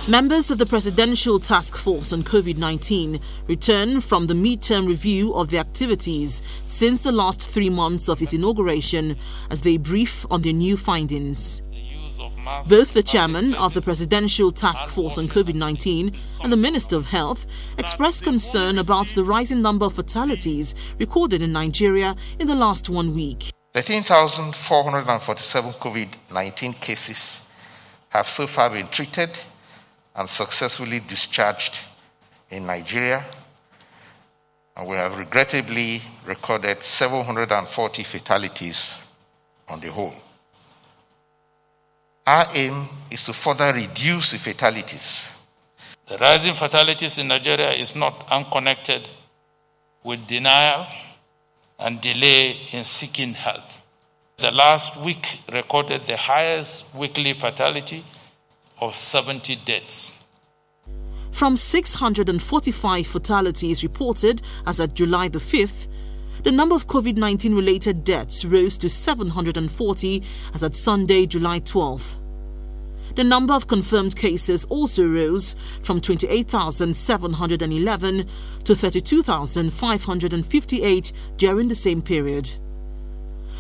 Members of the Presidential Task Force on COVID-19 return from the mid-term review of their activities since the last 3 months of its inauguration as they brief on their new findings. Both the chairman of the Presidential Task Force on COVID-19 and the Minister of Health expressed concern about the rising number of fatalities recorded in Nigeria in the last 1 week. 13,447 COVID-19 cases have so far been treated and successfully discharged in Nigeria, and we have regrettably recorded 740 fatalities on the whole. Our aim is to further reduce the fatalities. The rising fatalities in Nigeria is not unconnected with denial and delay in seeking help. The last week recorded the highest weekly fatality of 70 deaths. From 645 fatalities reported as at July the 5th, the number of COVID-19 related deaths rose to 740 as at Sunday, July 12th. The number of confirmed cases also rose from 28,711 to 32,558 during the same period.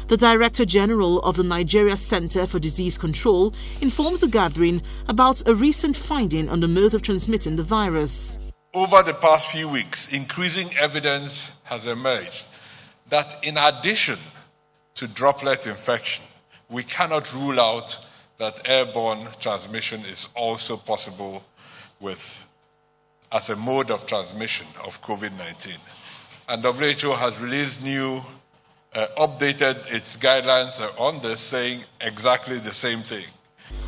The Director General of the Nigeria Center for Disease Control informs the gathering about a recent finding on the mode of transmitting the virus. Over the past few weeks, increasing evidence has emerged that in addition to droplet infection, we cannot rule out that airborne transmission is also possible as a mode of transmission of COVID-19. And WHO has released updated its guidelines on this, saying exactly the same thing.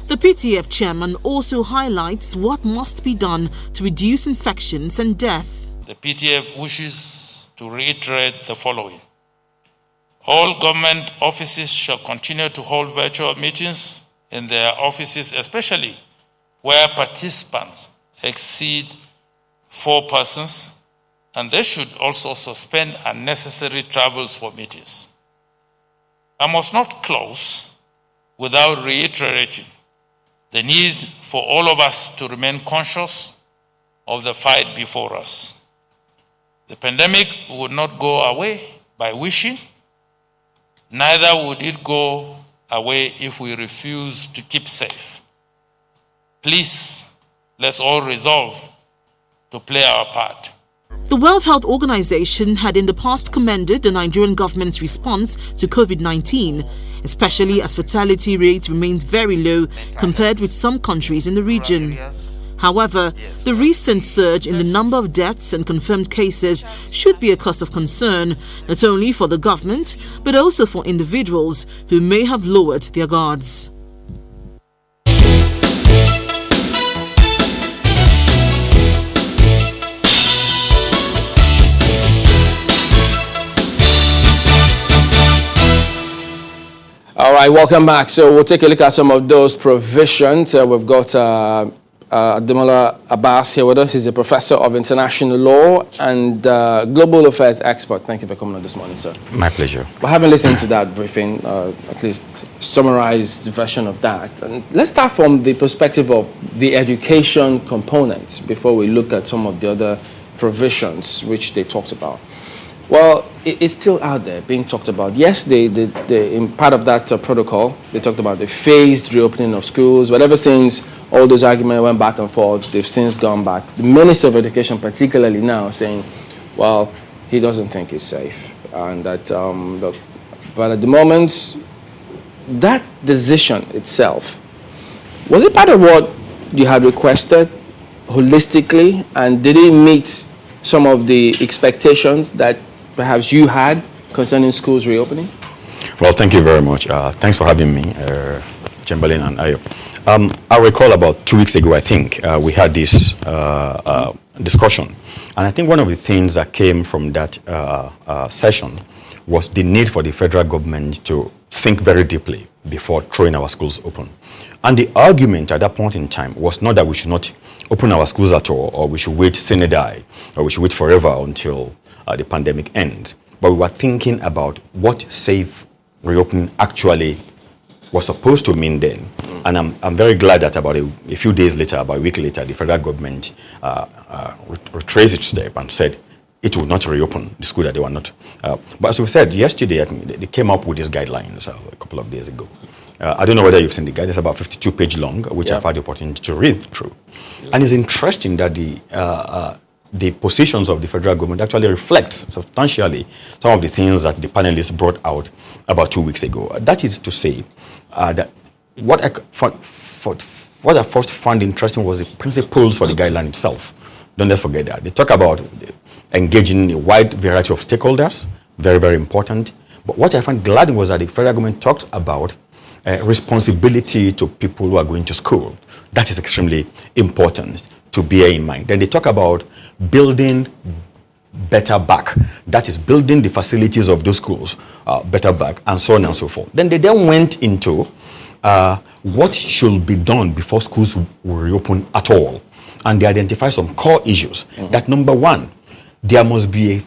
The PTF chairman also highlights what must be done to reduce infections and death. The PTF wishes to reiterate the following. All government offices shall continue to hold virtual meetings in their offices, especially where participants exceed 4 persons, and they should also suspend unnecessary travels for meetings. I must not close without reiterating the need for all of us to remain conscious of the fight before us. The pandemic would not go away by wishing, neither would it go away if we refuse to keep safe. Please, let's all resolve to play our part. The World Health Organization had in the past commended the Nigerian government's response to COVID-19, especially as fatality rate remains very low compared with some countries in the region. However, the recent surge in the number of deaths and confirmed cases should be a cause of concern, not only for the government, but also for individuals who may have lowered their guards. All right, welcome back. So we'll take a look at some of those provisions. We've got Ademola Abbas here with us. He's a professor of international law and global affairs expert. Thank you for coming on this morning, sir. My pleasure. We haven't listened to that briefing, at least summarized version of that. And let's start from the perspective of the education component before we look at some of the other provisions which they talked about. Well, it's still out there being talked about. Yes, in part of that protocol, they talked about the phased reopening of schools. But ever since all those arguments went back and forth, they've since gone back. The Minister of Education particularly now saying, well, he doesn't think it's safe. And that, but at the moment, that decision itself, was it part of what you had requested holistically? And did it meet some of the expectations that perhaps you had concerning schools reopening? Well, thank you very much. Thanks for having me, Chamberlain and Ayo. I recall about 2 weeks ago, I think, we had this discussion. And I think one of the things that came from that session was the need for the federal government to think very deeply before throwing our schools open. And the argument at that point in time was not that we should not open our schools at all, or we should wait sine die, or we should wait forever until the pandemic ends. But we were thinking about what safe reopening actually was supposed to mean then. And I'm very glad that about a few days later, about a week later, the federal government retraced its step and said it would not reopen the school that they were not. But as we said yesterday, I think they came up with these guidelines a couple of days ago. I don't know whether you've seen the guide. It's about 52-page long, which I've had the opportunity to read through. And it's interesting that the positions of the federal government actually reflects substantially some of the things that the panelists brought out about 2 weeks ago. That is to say that what I first found interesting was the principles for the guideline itself. Don't let's forget that. They talk about engaging a wide variety of stakeholders, very, very important. But what I found glad was that the federal government talked about responsibility to people who are going to school. That is extremely important to bear in mind. Then they talk about building better back. That is building the facilities of those schools better back, and so on and so forth. Then they went into what should be done before schools will reopen at all. And they identify some core issues. That number one, there must be a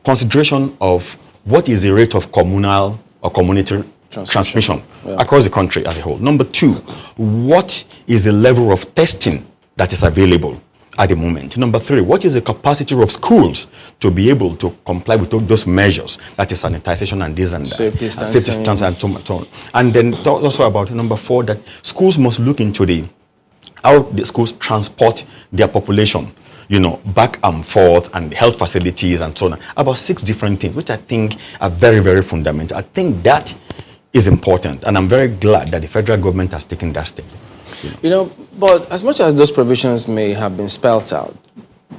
consideration of what is the rate of communal or community transmission across the country as a whole. Number two, what is the level of testing that is available at the moment? Number three, what is the capacity of schools to be able to comply with those measures, that is sanitization and this and that, safe distance and so on. And then also about number four, that schools must look into how the schools transport their population, back and forth, and health facilities and so on. About 6 different things, which I think are very, very fundamental. I think that is important, and I'm very glad that the federal government has taken that step. But as much as those provisions may have been spelled out,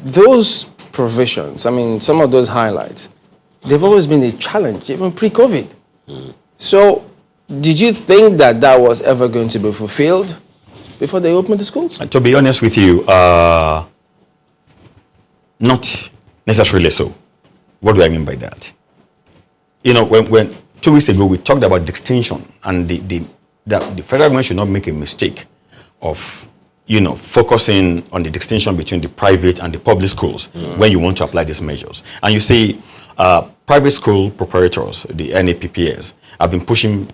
those provisions, some of those highlights, they've always been a challenge, even pre-COVID. So, did you think that was ever going to be fulfilled before they opened the schools? To be honest with you, not necessarily so. What do I mean by that? When 2 weeks ago we talked about the extension, and the federal government should not make a mistake of focusing on the distinction between the private and the public schools when you want to apply these measures. And you see, private school proprietors, the NAPPS, have been pushing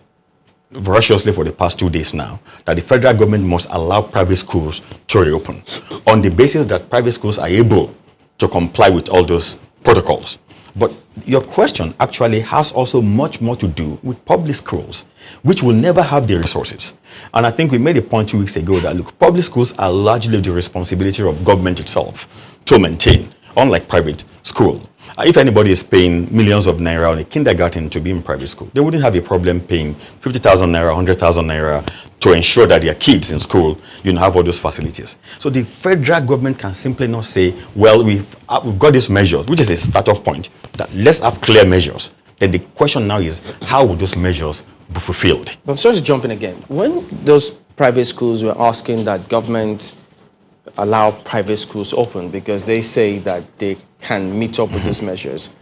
voraciously for the past 2 days now that the federal government must allow private schools to reopen on the basis that private schools are able to comply with all those protocols. But your question actually has also much more to do with public schools, which will never have the resources. And I think we made a point 2 weeks ago that, look, public schools are largely the responsibility of government itself to maintain, unlike private school. If anybody is paying millions of naira on a kindergarten to be in private school, they wouldn't have a problem paying 50,000 naira, 100,000 naira to ensure that their kids in school, have all those facilities. So the federal government can simply not say, well, we've got these measures, which is a start-off point, that let's have clear measures. Then the question now is, how will those measures be fulfilled? But I'm sorry to jump in again. When those private schools were asking that government allow private schools open because they say that they can meet up with these measures,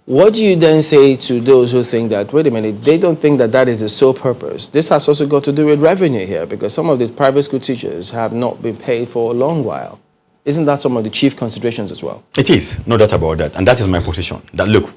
what do you then say to those who think that, wait a minute, they don't think that is the sole purpose? This has also got to do with revenue here, because some of the private school teachers have not been paid for a long while. Isn't that some of the chief considerations as well? It is, no doubt about that. And that is my position, that look,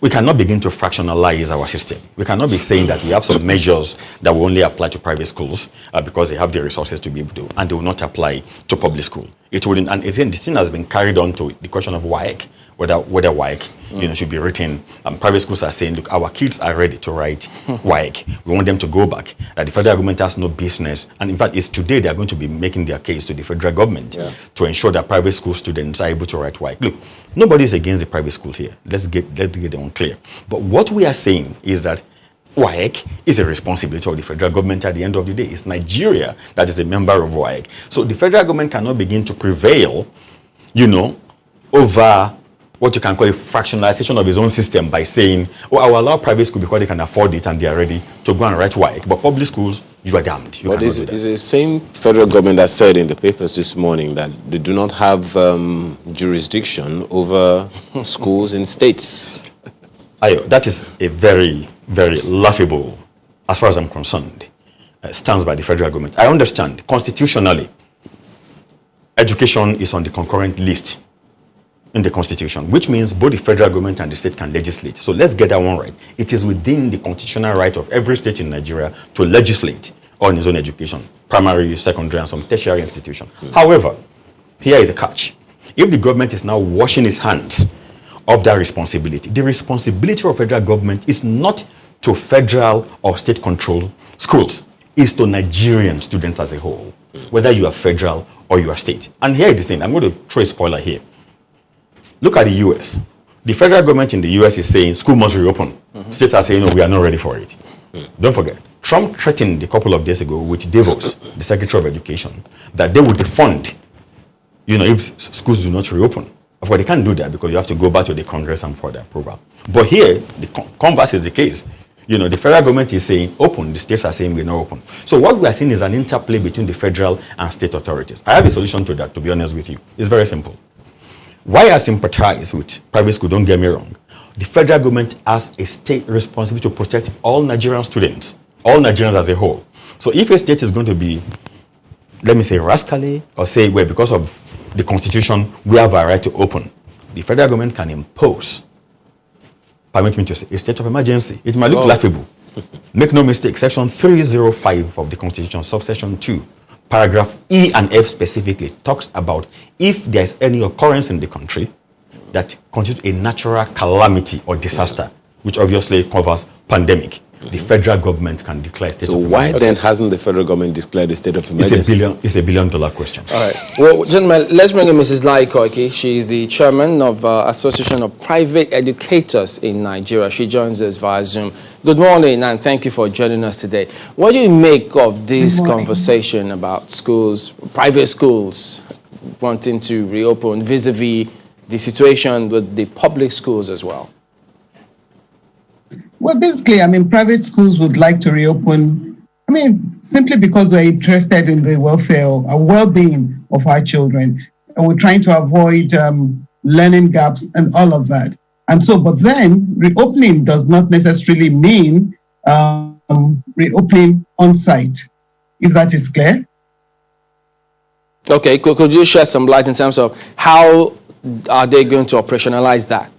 we cannot begin to fractionalize our system. We cannot be saying that we have some measures that will only apply to private schools because they have the resources to be able to, and they will not apply to public school. It wouldn't, and again, this thing has been carried on to the question of WAEC, whether WAEC should be written. Private schools are saying, look, our kids are ready to write WAEC. We want them to go back. That the federal government has no business, and in fact, it's today they are going to be making their case to the federal government to ensure that private school students are able to write WAEC. Look, nobody is against the private school here. Let's get them clear. But what we are saying is that WAEC is a responsibility of the federal government at the end of the day. It's Nigeria that is a member of WAEC. So the federal government cannot begin to prevail, over what you can call a fractionalization of its own system by saying, oh, I will allow private school because they can afford it and they are ready to go and write WAEC. But public schools, you are damned. But it's the same federal government that said in the papers this morning that they do not have jurisdiction over schools in states. That is a very, very laughable, as far as I'm concerned, stance by the federal government. I understand, constitutionally, education is on the concurrent list in the Constitution, which means both the federal government and the state can legislate. So let's get that one right. It is within the constitutional right of every state in Nigeria to legislate on its own education, primary, secondary, and some tertiary institution. However, here is a catch. If the government is now washing its hands of that responsibility, the responsibility of federal government is not to federal or state controlled schools, it's to Nigerian students as a whole, whether you are federal or you are state. And here is the thing, I'm going to throw a spoiler here. Look at the US. The federal government in the US is saying school must reopen. States are saying, no, we are not ready for it. Don't forget, Trump threatened a couple of days ago with Davos, the Secretary of Education, that they would defund, if schools do not reopen. Of course, they can't do that because you have to go back to the Congress and for the approval. But here, the converse is the case. The federal government is saying open, the states are saying we're not open. So what we are seeing is an interplay between the federal and state authorities. I have a solution to that, to be honest with you. It's very simple. Why I sympathize with private school, don't get me wrong. The federal government has a state responsibility to protect all Nigerian students, all Nigerians as a whole. So if a state is going to be, let me say, rascally, or say, well, because of the Constitution, we have a right to open, the federal government can impose, permit me to say, a state of emergency. It might look laughable. Make no mistake, Section 305 of the Constitution, subsection 2, paragraph E and F specifically talks about if there is any occurrence in the country that constitutes a natural calamity or disaster, which obviously covers pandemic, the federal government can declare state of emergency. So why then hasn't the federal government declared a state of emergency? It's a $1 billion question. All right. Well, gentlemen, let's bring in Mrs. Lai Koiki. She is the chairman of Association of Private Educators in Nigeria. She joins us via Zoom. Good morning, and thank you for joining us today. What do you make of this conversation about schools, private schools, wanting to reopen vis-a-vis the situation with the public schools as well? Well, basically, private schools would like to reopen, simply because they're interested in the welfare or well-being of our children. And we're trying to avoid learning gaps and all of that. And so, but then reopening does not necessarily mean reopening on site, if that is clear. Okay, could you shed some light in terms of how are they going to operationalize that?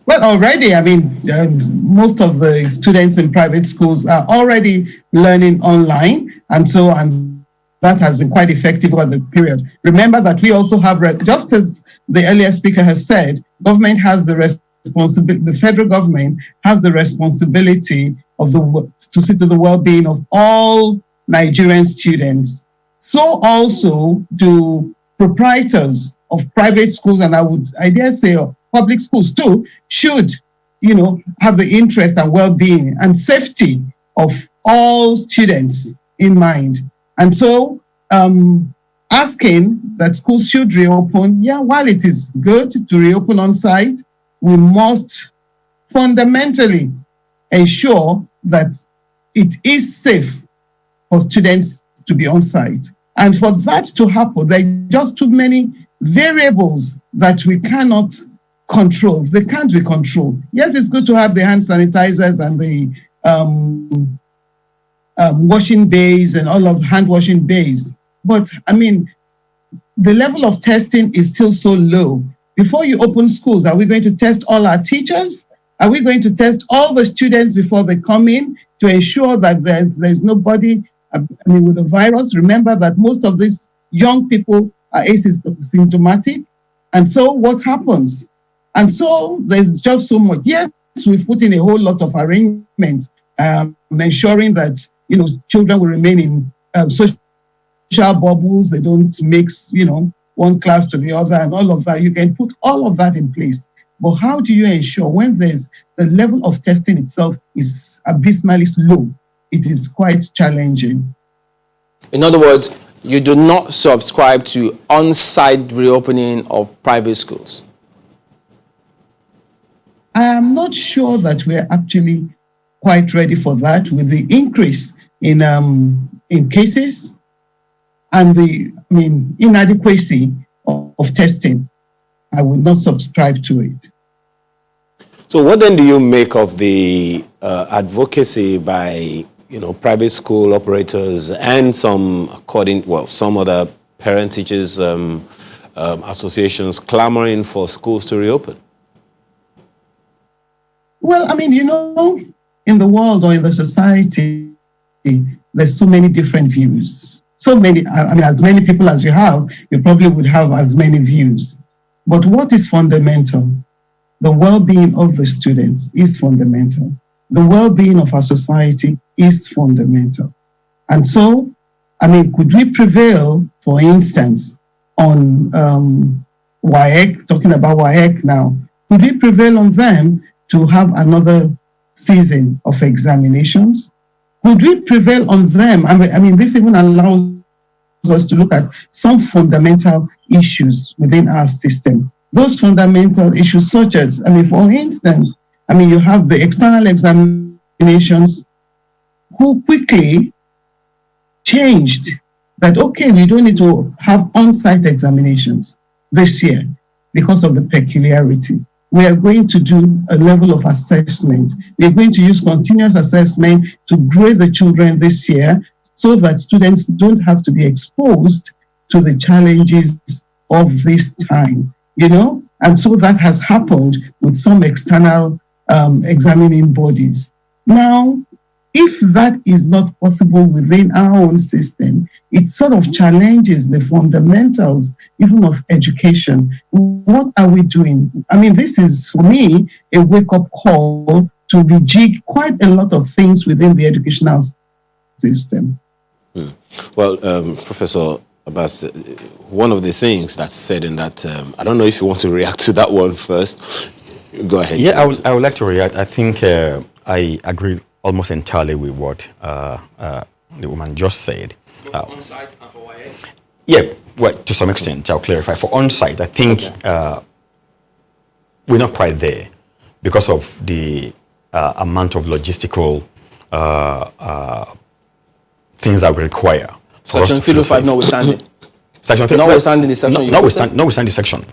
Well, already, most of the students in private schools are already learning online, and that has been quite effective over the period. Remember that we also have, just as the earlier speaker has said, government has the responsibility, the federal government has the responsibility to see to the well-being of all Nigerian students. So also do proprietors of private schools, and I dare say public schools too, should, have the interest and well-being and safety of all students in mind. And so asking that schools should reopen, while it is good to reopen on site, we must fundamentally ensure that it is safe for students to be on site. And for that to happen, there are just too many variables that we cannot control. They can't be controlled. Yes, it's good to have the hand sanitizers and the washing bays and all of the hand washing bays. But the level of testing is still so low. Before you open schools, are we going to test all our teachers? Are we going to test all the students before they come in to ensure that there's nobody with the virus? Remember that most of these young people are asymptomatic. And so what happens? And so there's just so much. Yes, we've put in a whole lot of arrangements, ensuring that, children will remain in social bubbles. They don't mix, one class to the other and all of that. You can put all of that in place. But how do you ensure when the level of testing itself is abysmally low? It is quite challenging. In other words, you do not subscribe to on-site reopening of private schools? I am not sure that we're actually quite ready for that with the increase in cases and the inadequacy of testing. I would not subscribe to it. So what then do you make of the advocacy by private school operators and some other parent-teachers associations clamoring for schools to reopen? Well, I mean, in the world or in the society, there's so many different views. So many, I mean, as many people as you have, you probably would have as many views. But what is fundamental? The well-being of the students is fundamental. The well-being of our society is fundamental. And so, I mean, could we prevail, for instance, on WAEC, talking about WAEC now, could we prevail on them to have another season of examinations? Could we prevail on them? I mean, this even allows us to look at some fundamental issues within our system. Those fundamental issues such as, I mean, for instance, I mean, you have the external examinations who quickly changed that, okay, we don't need to have on-site examinations this year because of the peculiarity. We are going to do a level of assessment. We are going to use continuous assessment to grade the children this year so that students don't have to be exposed to the challenges of this time, And so that has happened with some external examining bodies. Now, if that is not possible within our own system, it sort of challenges the fundamentals even of education. What are we doing? I mean, this is, for me, a wake-up call to rejig quite a lot of things within the educational system. Well, Professor Abbas, one of the things that's said in that, I don't know if you want to react to that one first. Go ahead. Yeah, I would like to react. I think I agree almost entirely with what the woman just said. For on-site and for WAEC? Yeah, well, to some extent, I'll clarify. For on-site, I think we're not quite there because of the amount of logistical things that we require. Section 305 notwithstanding. Section 305. Notwithstanding the section. Notwithstanding the section.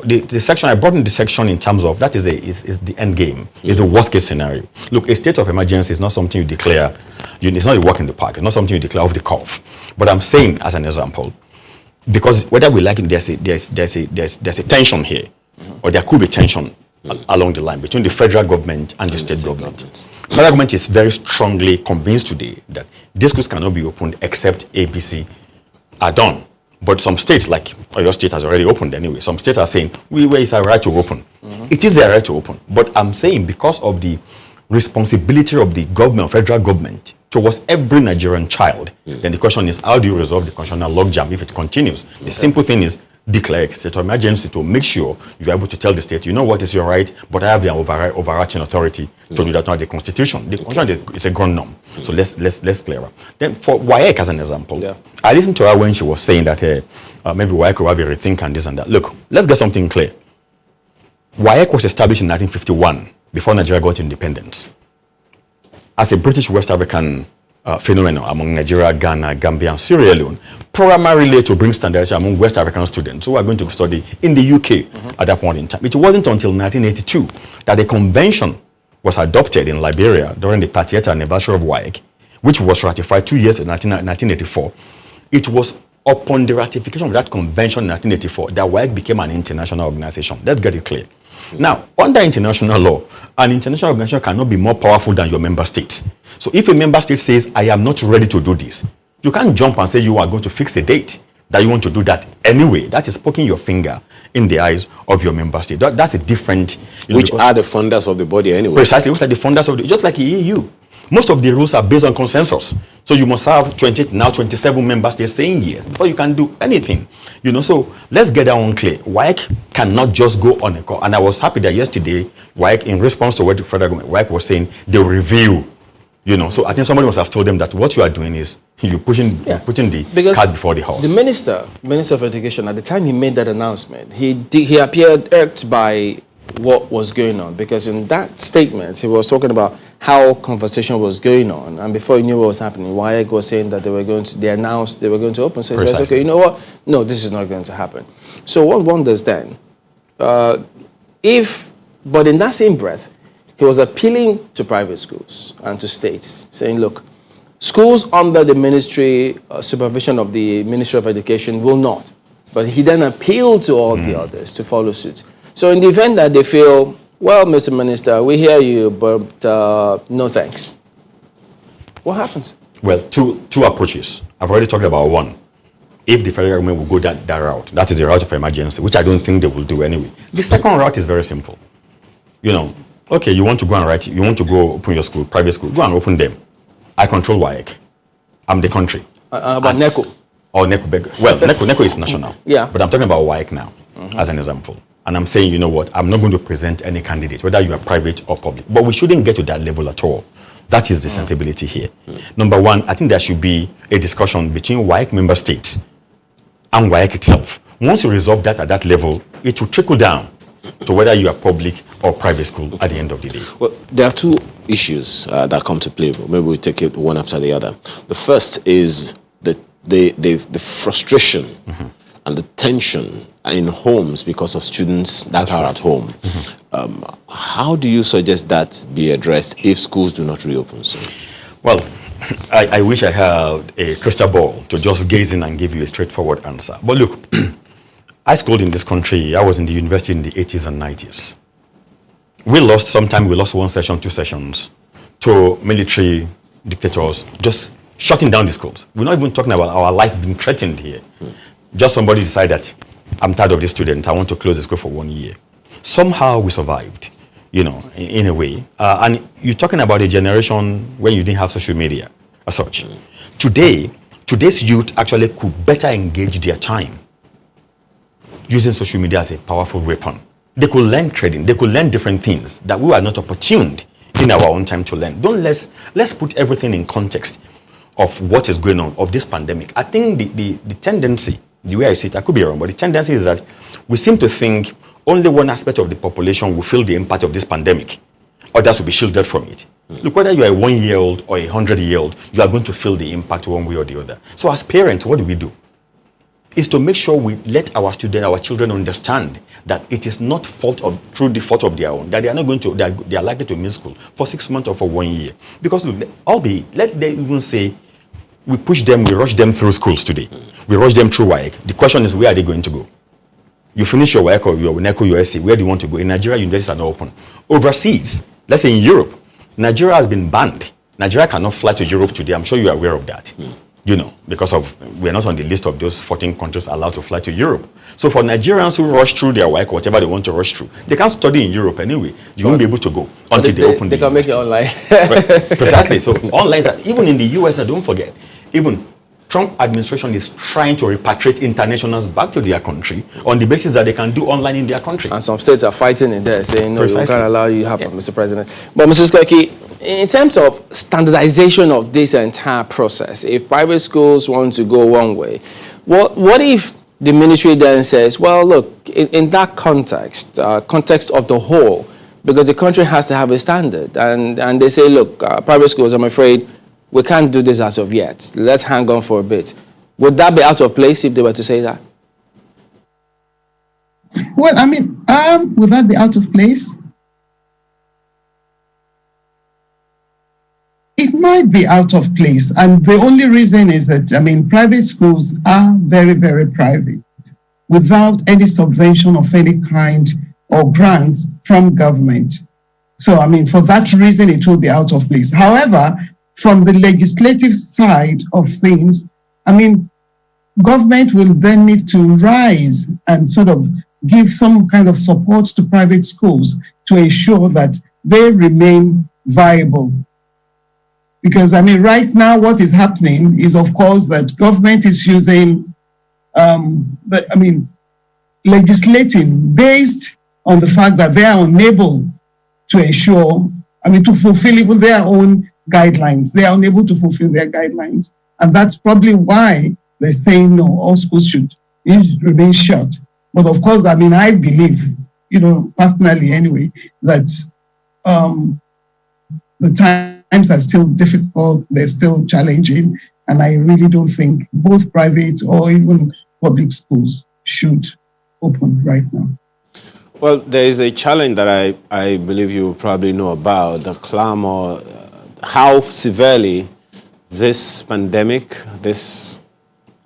The section, I brought in the section in terms of, that is the end game, is the worst case scenario. Look, a state of emergency is not something you declare, it's not a walk in the park, it's not something you declare off the cuff. But I'm saying, as an example, because whether we like it, there's a tension here, or there could be tension along the line between the federal government and the state government. The federal government is very strongly convinced today that these schools cannot be opened except ABC are done. But some states, like your state has already opened anyway, some states are saying, it's our right to open. It is their right to open. But I'm saying because of the responsibility of the government, federal government, towards every Nigerian child, then the question is, how do you resolve the constitutional logjam if it continues? The simple thing is, declare a state of emergency to make sure you're able to tell the state, you know what is your right, but I have the overarching authority to do that, not the Constitution. The Constitution is a ground norm. So let's clear up. Then for WAEC as an example, I listened to her when she was saying that maybe WAEC will have a rethink and this and that. Look, let's get something clear. WAEC was established in 1951 before Nigeria got independence as a British West African phenomenon among Nigeria, Ghana, Gambia, and Sierra Leone, primarily to bring standardization among West African students who are going to study in the UK at that point in time. It wasn't until 1982 that a convention was adopted in Liberia during the 30th anniversary of WAEC, which was ratified 2 years in 1984. It was upon the ratification of that convention in 1984 that WAEC became an international organization. Let's get it clear. Now, under international law, an international organization cannot be more powerful than your member states. So if a member state says, I am not ready to do this, you can't jump and say you are going to fix a date that you want to do that anyway. That is poking your finger in the eyes of your member state. That's a different... Which are the funders of the body anyway. Precisely, which are the funders of the... Just like the EU. Most of the rules are based on consensus. So you must have 27 member states saying yes before you can do anything. So let's get that one clear. WAEC cannot just go on a call. And I was happy that yesterday, WAEC, in response to what the federal government, WAEC was saying, they'll review. So I think somebody must have told them that what you are doing is you're putting the cart before the horse. The Minister of Education, at the time he made that announcement, he appeared irked by what was going on, because in that statement he was talking about how conversation was going on, and before he knew what was happening, WAEC was saying that they announced they were going to open. So he says, okay, you know what? No, this is not going to happen. So one wonders then, but in that same breath, he was appealing to private schools and to states, saying, look, schools under the ministry supervision of the Ministry of Education will not But he then appealed to all the others to follow suit. So in the event that they feel, well, Mr. Minister, we hear you, but no thanks, what happens? Well, two approaches. I've already talked about one. If the federal government will go that route, that is the route of emergency, which I don't think they will do anyway. The second route is very simple. Okay, you want to go and write, you want to go open your school, private school, go and open them. I control WAEC. I'm the country. About NECO? Or NECO. Well, NECO is national. Yeah. But I'm talking about WAEC now, as an example. And I'm saying, you know what, I'm not going to present any candidate, whether you are private or public. But we shouldn't get to that level at all. That is the sensibility here. Number one, I think there should be a discussion between WAEC member states and WAEC itself. Once you resolve that at that level, it will trickle down to whether you are public or private school at the end of the day. Well, there are two issues that come to play. Maybe we take it one after the other. The first is the frustration and the tension in homes because of students that are at home. How do you suggest that be addressed if schools do not reopen soon? Well, I wish I had a crystal ball to just gaze in and give you a straightforward answer. But look, I schooled in this country. I was in the university in the 80s and 90s. We lost one session, 2 sessions to military dictators just shutting down the schools. We're not even talking about our life being threatened here. Just somebody decided, I'm tired of this student, I want to close the school for 1 year. Somehow we survived, in a way. And you're talking about a generation when you didn't have social media as such. Today's youth actually could better engage their time using social media as a powerful weapon. They could learn trading, they could learn different things that we were not opportuned in our own time to learn. Let's put everything in context of what is going on, of this pandemic. I think the tendency, the way I see it, I could be wrong, but the tendency is that we seem to think only one aspect of the population will feel the impact of this pandemic. Others will be shielded from it. Look, whether you are a 1-year-old or a 100-year-old, you are going to feel the impact one way or the other. So as parents, what do? Is to make sure we let our children understand that it is not through the fault of their own, that they are not going to, they are likely to miss school for 6 months or for 1 year. Because let them even say, we push them, we rush them through schools today. We rush them through WAEC. The question is, where are they going to go? You finish your WAEC or your NECO, your SC, where do you want to go? In Nigeria, universities are not open. Overseas, let's say in Europe, Nigeria has been banned. Nigeria cannot fly to Europe today. I'm sure you are aware of that. Because we're not on the list of those 14 countries allowed to fly to Europe. So for Nigerians who rush through their WAEC, whatever they want to rush through, they can't study in Europe anyway. You won't be able to go until they open the university. They can make it online. Right. Precisely. So online, even in the US, don't forget, even Trump administration is trying to repatriate internationals back to their country on the basis that they can do online in their country. And some states are fighting in there, saying, no, Precisely. we can't allow you to happen, Mr. President. But Mrs. Koiki, in terms of standardization of this entire process, if private schools want to go one way, what if the ministry then says, well, look, in that context of the whole, because the country has to have a standard, and they say, look, private schools, I'm afraid, we can't do this as of yet. Let's hang on for a bit. Would that be out of place if they were to say that? Well, would that be out of place? It might be out of place. And the only reason is that, private schools are very, very private without any subvention of any kind or grants from government. So, for that reason, it will be out of place. However, from the legislative side of things, government will then need to rise and sort of give some kind of support to private schools to ensure that they remain viable. Because, right now what is happening is, of course, that government is using, legislating based on the fact that they are unable to ensure, to fulfill even their own guidelines. They are unable to fulfill their guidelines. And that's probably why they're saying, no, all schools should remain shut. But of course, I believe, personally anyway, that the times are still difficult, they're still challenging, and I really don't think both private or even public schools should open right now. Well, there is a challenge that I believe you probably know about, the clamor, how severely this pandemic, this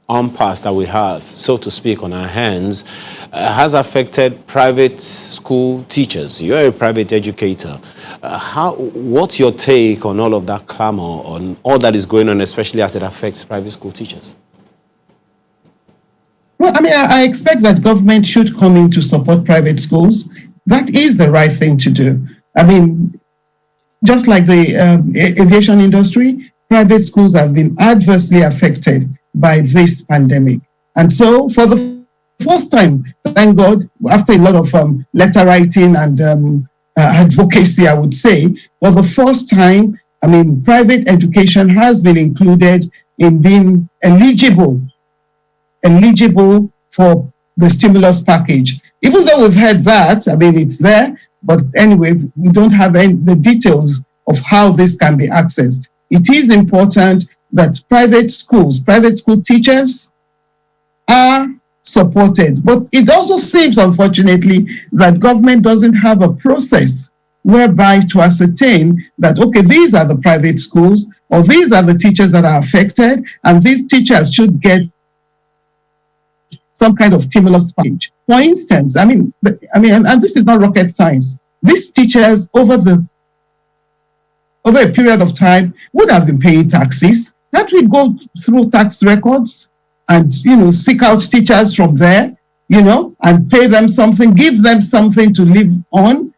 impasse that we have, so to speak, on our hands has affected private school teachers. You're a private educator. What's your take on all of that clamor, on all that is going on, especially as it affects private school teachers? Well, I mean, I expect that government should come in to support private schools. That is the right thing to do. I mean, just like the aviation industry, private schools have been adversely affected by this pandemic. And so for the first time, thank God, after a lot of letter writing and advocacy, I would say, for the first time, I mean, private education has been included in being eligible for the stimulus package. Even though we've heard that, I mean, it's there, but anyway, we don't have the details of how this can be accessed. It is important that private school teachers are supported. But it also seems, unfortunately, that government doesn't have a process whereby to ascertain that, okay, these are the private schools, or these are the teachers that are affected, and these teachers should get some kind of stimulus package. For instance, and this is not rocket science. These teachers over a period of time would have been paying taxes. Can't we go through tax records and seek out teachers from there, and pay them something, give them something to live on?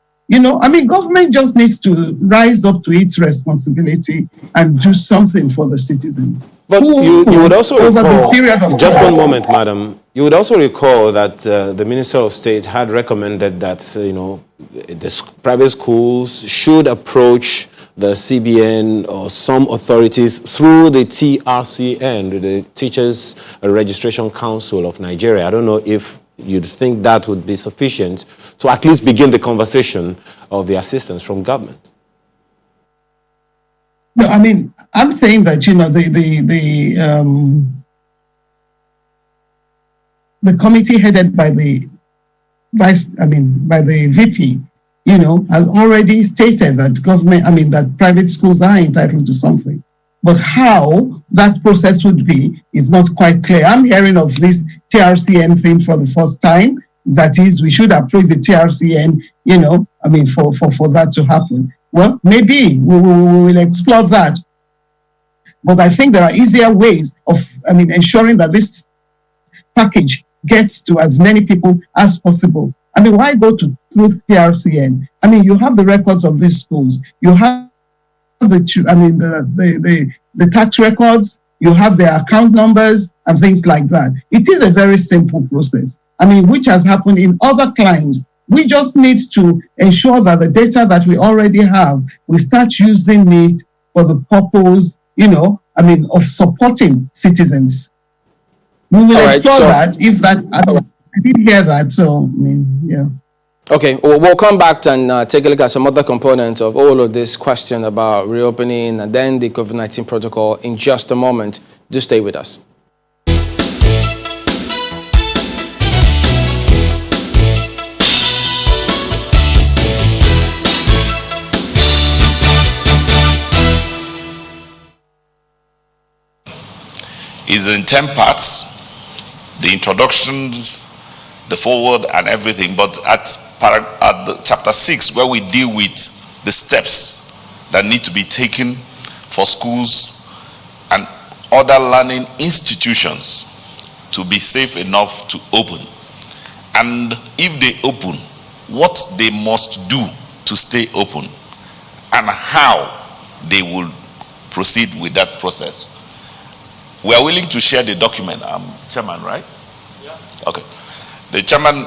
Government just needs to rise up to its responsibility and do something for the citizens. But you would also over recall, the period of just time. one moment, madam. You would also recall that the Minister of State had recommended that the private schools should approach the CBN or some authorities through the TRCN, the Teachers Registration Council of Nigeria. I don't know if you'd think that would be sufficient to at least begin the conversation of the assistance from government. No, I'm saying that the committee headed by the by the VP, has already stated that that private schools are entitled to something. But how that process would be is not quite clear. I'm hearing of this TRCN thing for the first time. That is, we should approach the TRCN, for that to happen. Well, maybe we will explore that. But I think there are easier ways of, ensuring that this package gets to as many people as possible. Why go through TRCN? You have the records of these schools. You have the tax records. You have their account numbers and things like that. It is a very simple process. Which has happened in other climes. We just need to ensure that the data that we already have, we start using it for the purpose, of supporting citizens. We will explore that if that, I didn't hear that, so, yeah. Okay, we'll come back and take a look at some other components of all of this question about reopening and then the COVID-19 protocol in just a moment. Do stay with us. Is in 10 parts, the introductions, the forward and everything, but at the chapter 6, where we deal with the steps that need to be taken for schools and other learning institutions to be safe enough to open, and if they open, what they must do to stay open and how they will proceed with that process. We are willing to share the document. Chairman, right? Yeah. Okay. The chairman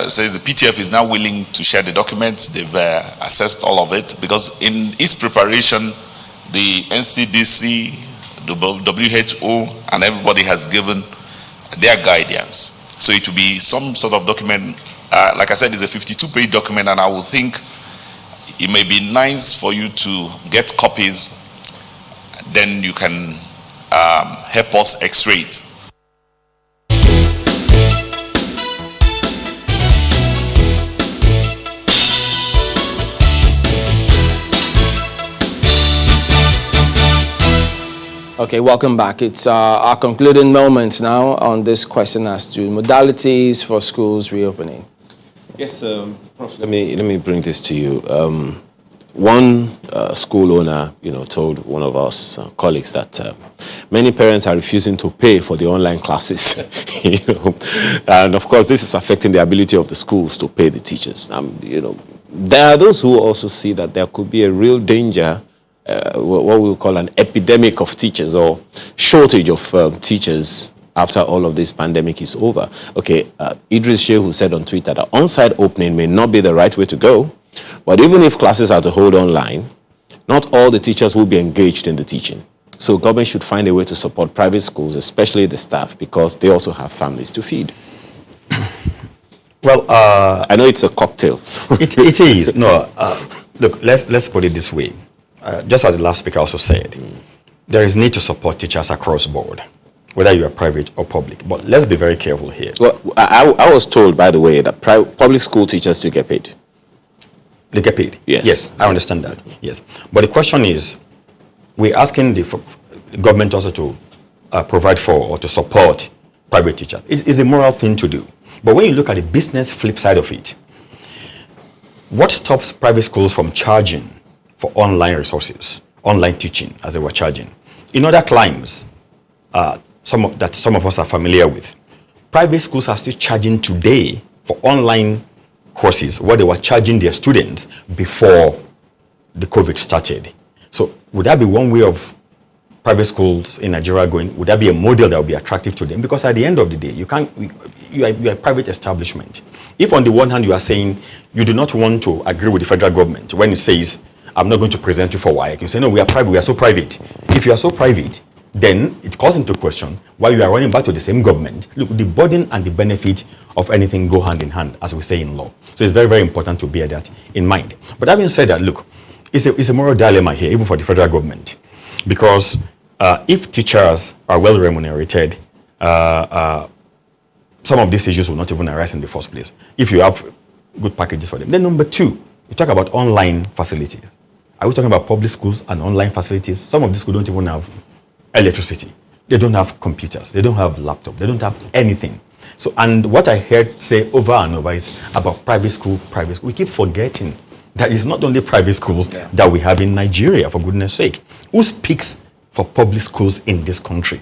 says the PTF is now willing to share the documents. They've assessed all of it because in its preparation, the NCDC, the WHO, and everybody has given their guidance. So it will be some sort of document. Like I said, it's a 52-page document, and I would think it may be nice for you to get copies. Then you can help us x-ray it. Okay, welcome back. It's our concluding moments now on this question as to modalities for schools reopening. Yes, Prof, let me bring this to you. One school owner, told one of us colleagues that many parents are refusing to pay for the online classes, and of course this is affecting the ability of the schools to pay the teachers. There are those who also see that there could be a real danger, what we call an epidemic of teachers or shortage of teachers after all of this pandemic is over. Okay, Idris Shehu said on Twitter that on-site opening may not be the right way to go, but even if classes are to hold online, not all the teachers will be engaged in the teaching. So government should find a way to support private schools, especially the staff, because they also have families to feed. Well, I know it's a cocktail. So. It is. No, look, let's put it this way. Just as the last speaker also said, there is need to support teachers across board, whether you are private or public. But let's be very careful here. Well, I was told, by the way, that public school teachers still get paid. They get paid? Yes. Yes, I understand that. Yes. But the question is, we're asking the government also to provide for or to support private teachers. It's a moral thing to do. But when you look at the business flip side of it, what stops private schools from charging for online resources, online teaching, as they were charging? In other climes, some of us are familiar with, private schools are still charging today for online courses what they were charging their students before the COVID started. So would that be one way of private schools in Nigeria going? Would that be a model that would be attractive to them? Because at the end of the day, you are a private establishment. If on the one hand you are saying you do not want to agree with the federal government when it says, I'm not going to present you for WAEC, you say, no, we are private, we are so private. If you are so private, then it calls into question why you are running back to the same government. Look, the burden and the benefit of anything go hand in hand, as we say in law. So it's very, very important to bear that in mind. But having said that, look, it's a moral dilemma here, even for the federal government. Because if teachers are well remunerated, some of these issues will not even arise in the first place, if you have good packages for them. Then number two, you talk about online facilities. Are we talking about public schools and online facilities? Some of these schools don't even have electricity. They don't have computers. They don't have laptops. They don't have anything. So, and what I heard say over and over is about private school. We keep forgetting that it's not only private schools that we have in Nigeria, for goodness sake. Who speaks for public schools in this country?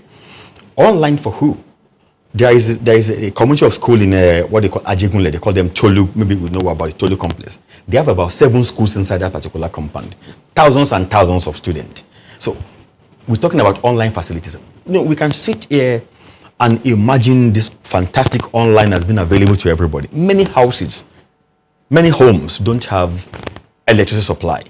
Online for who? There is a community of school in what they call Ajegunle. They call them Tolu. Maybe we know about the Tolu complex. They have about 7 schools inside that particular compound. Thousands and thousands of students. So we're talking about online facilities. We can sit here and imagine this fantastic online has been available to everybody. Many houses, many homes don't have electricity supply.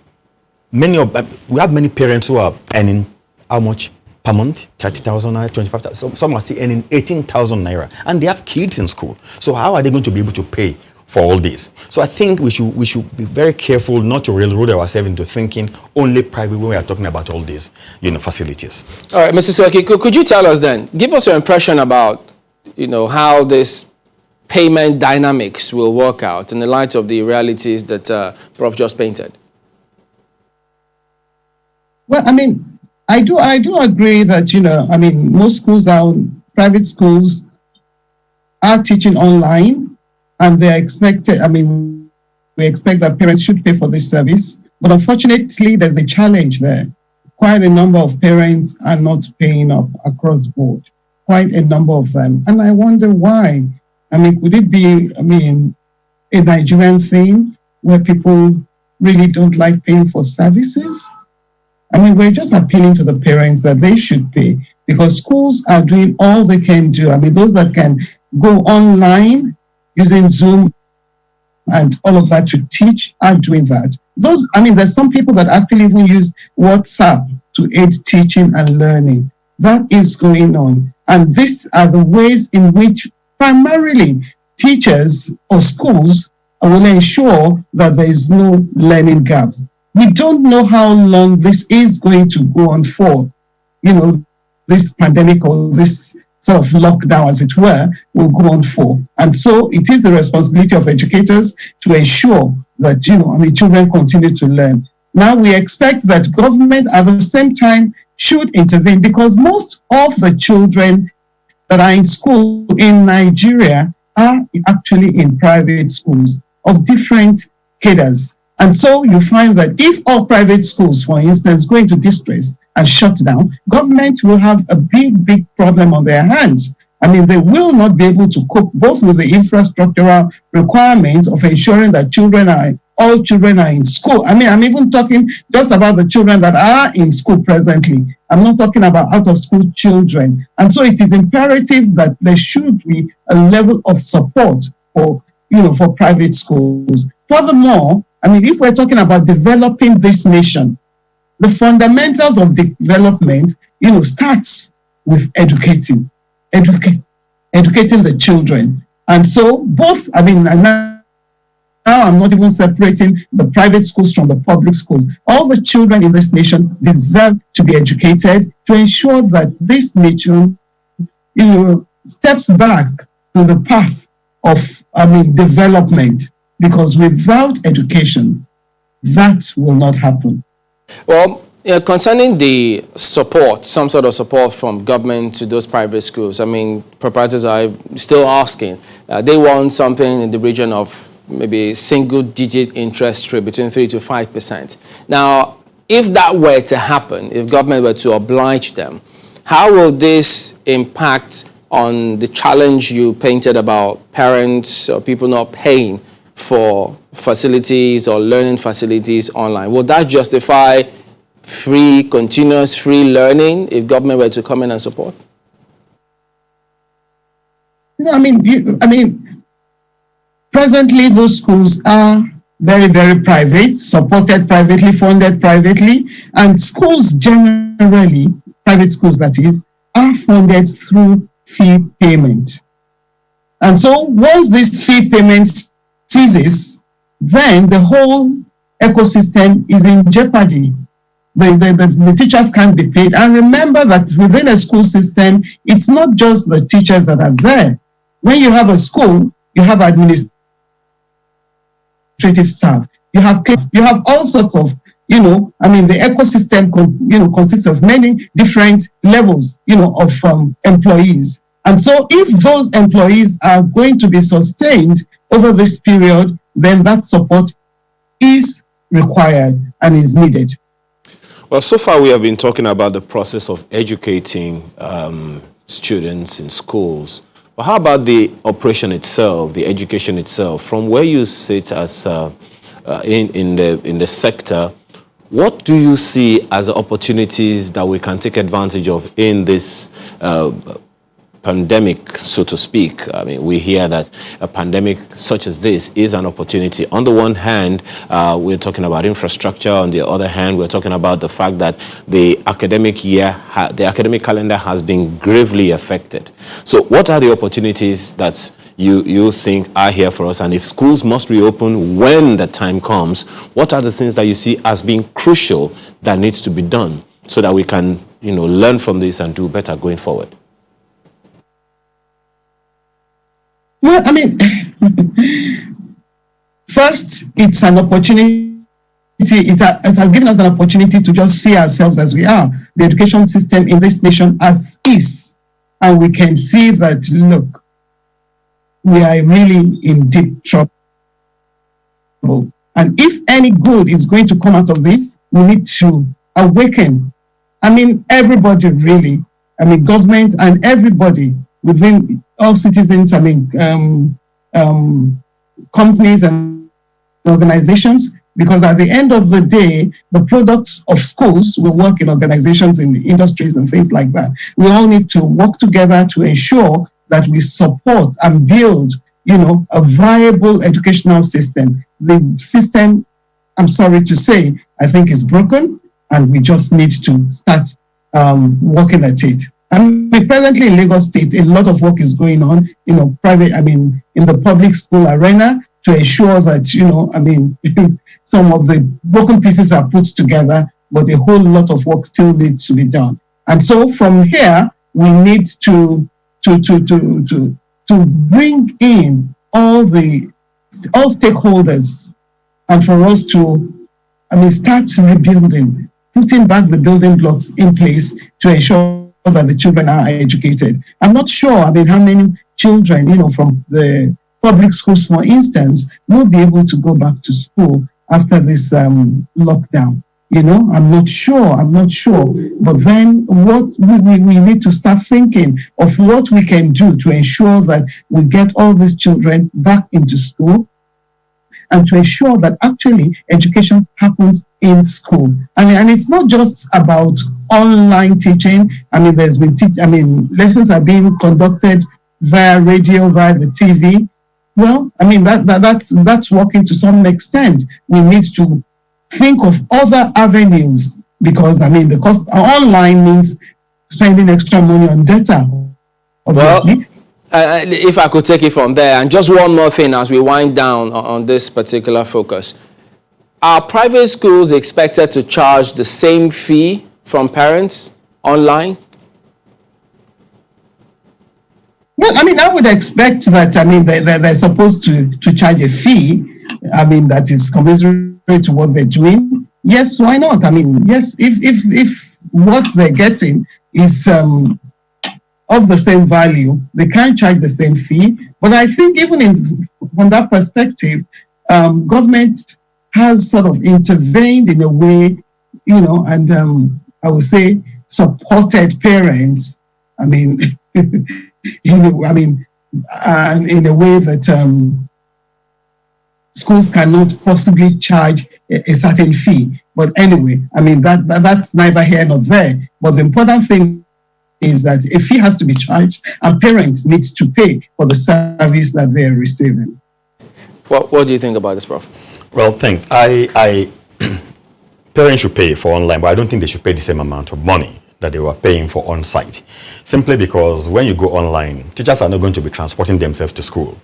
We have many parents who are earning how much per month? 30,000 naira, 25,000. Some are still earning 18,000 naira, and they have kids in school. So how are they going to be able to pay for all this? So I think we should be very careful not to railroad ourselves into thinking only private when we are talking about all these, facilities. All right, Mr. Swaki, could you tell us then, give us your impression about, how this payment dynamics will work out in the light of the realities that Prof just painted? Well, I do agree that, most schools private schools are teaching online. And they're expected, we expect that parents should pay for this service. But unfortunately, there's a challenge there. Quite a number of parents are not paying up across board. Quite a number of them. And I wonder why. Could it be, a Nigerian thing where people really don't like paying for services? We're just appealing to the parents that they should pay because schools are doing all they can do. Those that can go online, using Zoom and all of that to teach are doing that. There's some people that actually even use WhatsApp to aid teaching and learning. That is going on. And these are the ways in which primarily teachers or schools will ensure that there is no learning gaps. We don't know how long this is going to go on for. This pandemic or this sort of lockdown, as it were, will go on for. And so it is the responsibility of educators to ensure that, children continue to learn. Now we expect that government at the same time should intervene, because most of the children that are in school in Nigeria are actually in private schools of different cadres. And so you find that if all private schools, for instance, go into distress and shut down, government will have a big problem on their hands. I mean, they will not be able to cope both with the infrastructural requirements of ensuring that all children are in school. I mean, I'm even talking just about the children that are in school presently. I'm not talking about out of school children. And so it is imperative that there should be a level of support for private schools. Furthermore, I mean, if we're talking about developing this nation, the fundamentals of development, starts with educating the children. And so both, I mean, now I'm not even separating the private schools from the public schools. All the children in this nation deserve to be educated to ensure that this nation, steps back to the path of, development. Because without education, that will not happen. Well, concerning the support, some sort of support from government to those private schools, I mean, proprietors are still asking. They want something in the region of maybe single-digit interest rate between 3 to 5%. Now, if that were to happen, if government were to oblige them, how will this impact on the challenge you painted about parents or people not paying for facilities or learning facilities online? Would that justify continuous free learning if government were to come in and support? Presently those schools are very, very private, supported privately, funded privately, and schools generally, private schools that is, are funded through fee payment. And so once this fee payment ceases, then the whole ecosystem is in jeopardy. The teachers can't be paid. And remember that within a school system, it's not just the teachers that are there. When you have a school, you have administrative staff, you have all sorts of, the ecosystem consists of many different levels, of employees. And so if those employees are going to be sustained over this period, then that support is required and is needed. Well, so far we have been talking about the process of educating students in schools. But how about the operation itself, the education itself? From where you sit as in the sector, what do you see as the opportunities that we can take advantage of in this pandemic, so to speak? I mean, we hear that a pandemic such as this is an opportunity. On the one hand, we're talking about infrastructure. On the other hand, we're talking about the fact that the academic year, the academic calendar has been gravely affected. So what are the opportunities that you think are here for us? And if schools must reopen when the time comes, what are the things that you see as being crucial that needs to be done so that we can, learn from this and do better going forward? Well, I mean, first, it's an opportunity. It has given us an opportunity to just see ourselves as we are, the education system in this nation as is. And we can see that, look, we are really in deep trouble. And if any good is going to come out of this, we need to awaken. I mean, everybody really, government and everybody within all citizens, companies and organizations, because at the end of the day, the products of schools will work in organizations, in industries and things like that. We all need to work together to ensure that we support and build, a viable educational system. The system, I'm sorry to say, I think is broken, and we just need to start working at it. Presently in Lagos State, a lot of work is going on, in the public school arena to ensure that, some of the broken pieces are put together, but a whole lot of work still needs to be done. And so from here, we need to bring in all stakeholders, and for us to, start rebuilding putting back the building blocks in place to ensure that the children are educated. I'm not sure, how many children, from the public schools, for instance, will be able to go back to school after this lockdown. I'm not sure. But then what we need to start thinking of what we can do to ensure that we get all these children back into school and to ensure that actually education happens in school. And it's not just about online teaching. There's been lessons are being conducted via radio, via the TV. Well, that's working to some extent. We need to think of other avenues because the cost online means spending extra money on data, obviously. Well, if I could take it from there, and just one more thing as we wind down on this particular focus. Are private schools expected to charge the same fee from parents online? Well, I would expect that, they're supposed to charge a fee, that is commensurate to what they're doing. Yes, why not? Yes, if what they're getting is of the same value, they can charge the same fee. But I think even from that perspective, government has sort of intervened in a way, and I would say supported parents. In a way that schools cannot possibly charge a certain fee. But anyway, that's neither here nor there. But the important thing is that a fee has to be charged and parents need to pay for the service that they're receiving. What do you think about this, Prof? Well, thanks. Parents should pay for online, but I don't think they should pay the same amount of money that they were paying for on-site. Simply because when you go online, teachers are not going to be transporting themselves to school.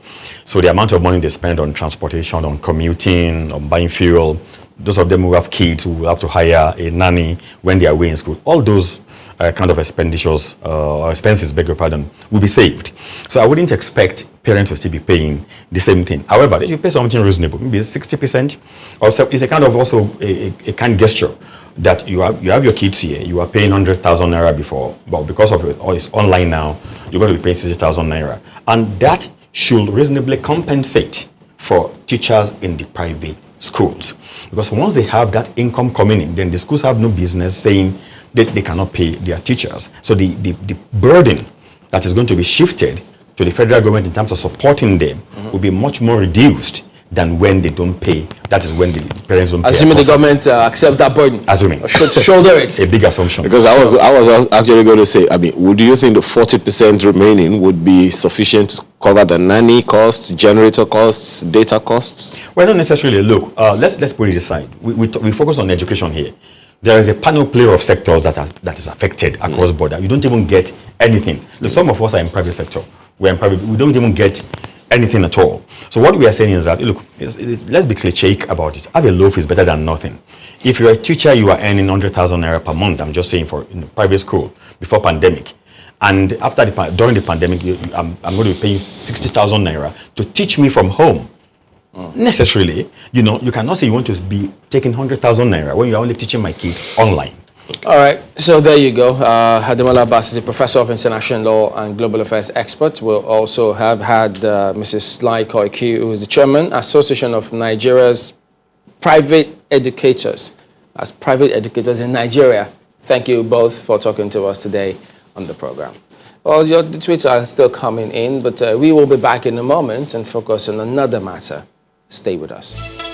So the amount of money they spend on transportation, on commuting, on buying fuel, those of them who have kids who have to hire a nanny when they are away in school, all those kind of expenditures or expenses, beg your pardon, will be saved. So I wouldn't expect parents to still be paying the same thing. However, they should pay something reasonable, maybe 60%. Also, it's a kind of also a kind gesture that you have your kids here, you are paying 100,000 naira before, but because of it, it's online now, you're going to be paying 60,000 naira. And that should reasonably compensate for teachers in the private schools. Because once they have that income coming in, then the schools have no business saying that they cannot pay their teachers. So the burden that is going to be shifted to the federal government in terms of supporting them will be much more reduced than when they don't pay. That is when the parents don't pay. Assuming the government accepts that burden. Assuming. Shoulder it. A big assumption. Because I was actually going to say, would you think the 40% remaining would be sufficient to cover the nanny costs, generator costs, data costs? Well, not necessarily. Look, let's put it aside. We focus on education here. There is a panoply of sectors that is affected across border. You don't even get anything. Some of us are in private sector. We're in private. We don't even get anything at all. So what we are saying is that, look, let's be cliche about it. Have a loaf is better than nothing. If you're a teacher, you are earning 100,000 naira per month. I'm just saying for in private school before pandemic, and during the pandemic, I'm going to be paying 60,000 naira to teach me from home. Necessarily, you cannot say you want to be taking 100,000 naira when you're only teaching my kids online. All right, so there you go. Ademola Abbas is a professor of international law and global affairs expert. We'll also have had Mrs. Lai Koiki, who is the chairman, Association of Nigeria's Private Educators, as private educators in Nigeria. Thank you both for talking to us today on the program. Well, the tweets are still coming in, but we will be back in a moment and focus on another matter. Stay with us.